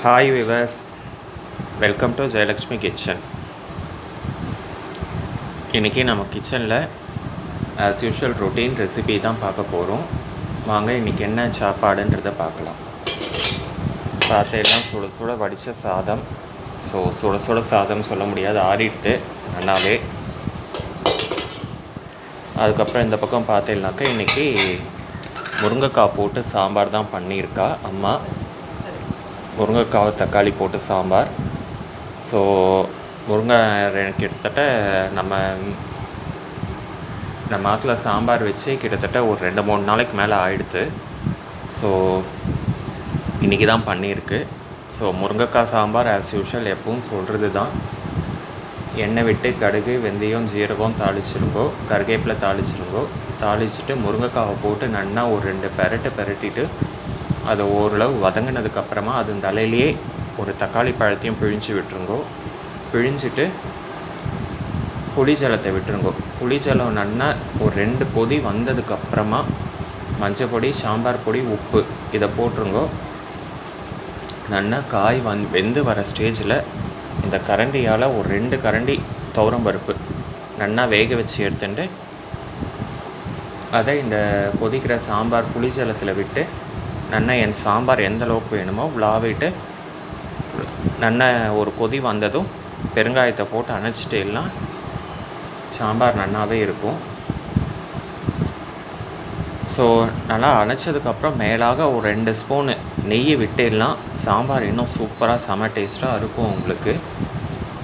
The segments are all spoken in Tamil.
Hi viewers, welcome to Jayalakshmi Kitchen. இன்றைக்கி நம்ம கிச்சனில் ஆஸ் யூஷுவல் ரொட்டீன் ரெசிபி தான் பார்க்க போகிறோம். வாங்க இன்றைக்கி என்ன சாப்பாடுன்றதை பார்க்கலாம். பார்த்தெல்லாம் சுட சுட வடித்த சாதம். சுட சுட சாதம் சொல்ல முடியாது, ஆறிடுது நல்லாவே. அதுக்கப்புறம் இந்த பக்கம் பார்த்தேன்னாக்கா இன்றைக்கி முருங்கைக்காய் போட்டு சாம்பார் தான் பண்ணியிருக்கா அம்மா. முருங்கைக்காய் தக்காளி போட்டு சாம்பார். முருங்கை கிட்டத்தட்ட நம்ம ஆற்றுல சாம்பார் வச்சு கிட்டத்தட்ட ஒரு 2-3 நாளைக்கு மேலே ஆயிடுது. இன்றைக்கி தான் பண்ணியிருக்கு. முருங்கைக்காய் சாம்பார் ஆஸ் யூஷுவல் எப்பவும் சொல்கிறது தான். எண்ணெய் விட்டு கடுகு வெந்தயம் ஜீரகம் தாளிச்சிருங்கோ, கருவேப்பிலை தாளிச்சிருங்கோ. தாளிச்சுட்டு முருங்கைக்காவை போட்டு நல்லா ஒரு 2 பெரட்டிட்டு அதை ஓரளவு வதங்கினதுக்கப்புறமா அது தலையிலேயே ஒரு தக்காளி பழத்தையும் பிழிஞ்சு விட்டுருங்கோ. பிழிஞ்சிட்டு புளி ஜலத்தை விட்டுருங்கோ. புளி ஜலம் நல்லா ஒரு 2 கொதி வந்ததுக்கப்புறமா மஞ்சள் பொடி, சாம்பார் பொடி, உப்பு இதை போட்டுருங்கோ. நல்லா காய் வெந்து வர ஸ்டேஜில் இந்த கரண்டியால் ஒரு 2 கரண்டி துவரம்பருப்பு நல்லா வேக வச்சு எடுத்துட்டு அதை இந்த கொதிக்கிற சாம்பார் புளி ஜலத்தில் விட்டு நல்லா சாம்பார் எந்த அளவுக்கு வேணுமோ விளாவிட்டு நல்லா ஒரு கொதி வந்ததும் பெருங்காயத்தை போட்டு அணைச்சிட்டேலாம் சாம்பார் நல்லாவே இருக்கும். நல்லா அணைச்சதுக்கப்புறம் மேலாக ஒரு 2 ஸ்பூனு நெய்யை விட்டேலாம் சாம்பார் இன்னும் சூப்பராக செம டேஸ்ட்டாக இருக்கும் உங்களுக்கு.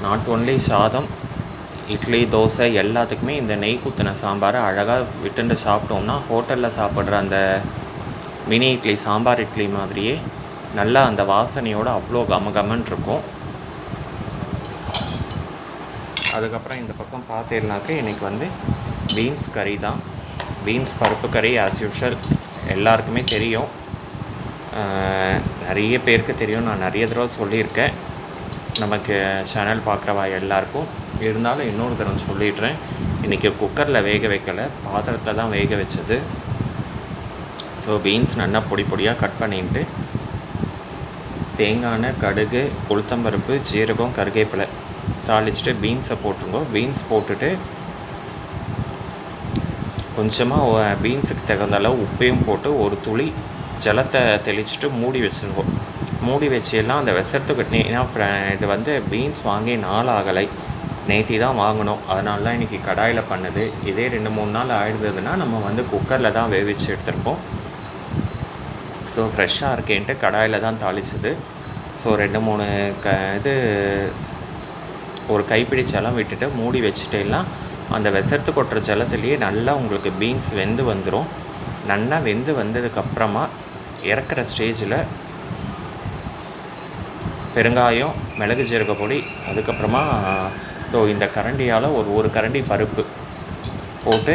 நாட் ஒன்லி சாதம், இட்லி, தோசை எல்லாத்துக்குமே இந்த நெய் குத்தின சாம்பாரை அழகாக விட்டுண்டு சாப்பிட்டோம்னா ஹோட்டலில் சாப்பிட்ற அந்த மினி இட்லி, சாம்பார் இட்லி மாதிரியே நல்லா அந்த வாசனையோடு அவ்வளோ கமகமன் இருக்கும். அதுக்கப்புறம் இந்த பக்கம் பார்த்தீங்கன்னாக்க இன்றைக்கி பீன்ஸ் கறி தான். பீன்ஸ் பருப்பு கறி ஆஸ் யூஷுவல் எல்லாருக்குமே தெரியும், நிறைய பேருக்கு தெரியும். நான் நிறைய தடவை சொல்லியிருக்கேன் நமக்கு சேனல் பார்க்குறவா எல்லாருக்கும். இருந்தாலும் இன்னொரு தடவை சொல்லிடுறேன். இன்றைக்கி குக்கரில் வேக வைக்கலை, பாத்திரத்தில் தான் வேக வச்சது. பீன்ஸ் நல்லா பொடி பொடியாக கட் பண்ணிட்டு தேங்காய், கடுகு, உளுத்தம்பருப்பு, ஜீரகம், கருவேப்பிலை தாளிச்சுட்டு பீன்ஸை போட்டுருங்கோ. பீன்ஸ் போட்டுட்டு கொஞ்சமாக பீன்ஸுக்கு தகுந்த அளவு உப்பையும் போட்டு ஒரு துளி ஜலத்தை தெளிச்சுட்டு மூடி வச்சுருங்கோ. மூடி வச்செல்லாம் அந்த விசரத்துக்கு இது பீன்ஸ் வாங்கி நாள் ஆகலை, நேற்று தான் வாங்கினோம். அதனால தான் இன்றைக்கி கடாயில் பண்ணுது. இதே 2-3 நாள் ஆகிடுதுன்னா நம்ம குக்கரில் தான் வேவிச்சு எடுத்துருப்போம். ஃப்ரெஷ்ஷாக இருக்கேன்ட்டு கடாயில் தான் தாளிச்சது. 2-3 ஒரு கைப்பிடி ஜலம் விட்டுட்டு மூடி வச்சுட்டேலாம் அந்த விசரத்து கொட்டுற ஜலத்துலேயே நல்லா உங்களுக்கு பீன்ஸ் வெந்து வந்துடும். நல்லா வெந்து வந்ததுக்கப்புறமா இறக்குற ஸ்டேஜில் பெருங்காயம், மிளகு ஜீரக பொடி, அதுக்கப்புறமா இந்த கரண்டியால் ஒரு கரண்டி பருப்பு போட்டு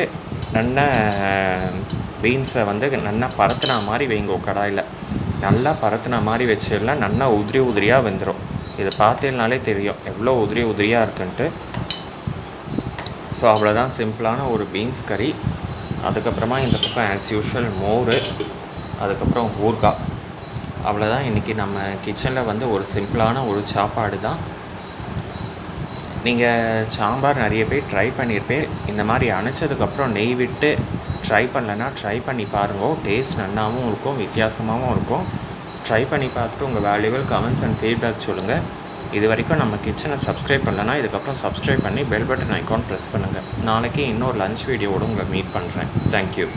நல்லா பீன்ஸை நல்லா பரத்துனா மாதிரி வைங்கோ. கடாயில் நல்லா பரத்துனா மாதிரி வச்சிடலாம். நல்லா உதிரியாக வெந்துடும். இதை பார்த்தேனாலே தெரியும் எவ்வளோ உதிரியாக இருக்குன்ட்டு. அவ்வளோதான் சிம்பிளான ஒரு பீன்ஸ் கறி. அதுக்கப்புறமா இந்த பக்கம் ஆஸ் யூஷுவல் மோர், அதுக்கப்புறம் ஊறுகாய். அவ்வளோதான் இன்றைக்கி நம்ம கிச்சனில் ஒரு சிம்பிளான ஒரு சாப்பாடு தான். நீங்கள் சாம்பார் நிறைய பேர் ட்ரை பண்ணியிருப்பேன். இந்த மாதிரி அணைச்சதுக்கப்புறம் நெய் விட்டு ட்ரை பண்ணலைன்னா ட்ரை பண்ணி பாருங்க. டேஸ்ட் நல்லாவும் இருக்கும், வித்தியாசமாகவும் இருக்கும். ட்ரை பண்ணி பார்த்துட்டு உங்கள் வேல்யூபிள் கமெண்ட்ஸ் அண்ட் ஃபீட்பேக் சொல்லுங்கள். இது வரைக்கும் நம்ம கிச்சனை சப்ஸ்கிரைப் பண்ணலைன்னா இதுக்கப்புறம் சப்ஸ்கிரைப் பண்ணி பெல் பட்டன் ஐக்கான் ப்ரெஸ் பண்ணுங்கள். நாளைக்கு இன்னொரு லஞ்ச் வீடியோவோடு உங்களை மீட் பண்ணுறேன். தேங்க்யூ.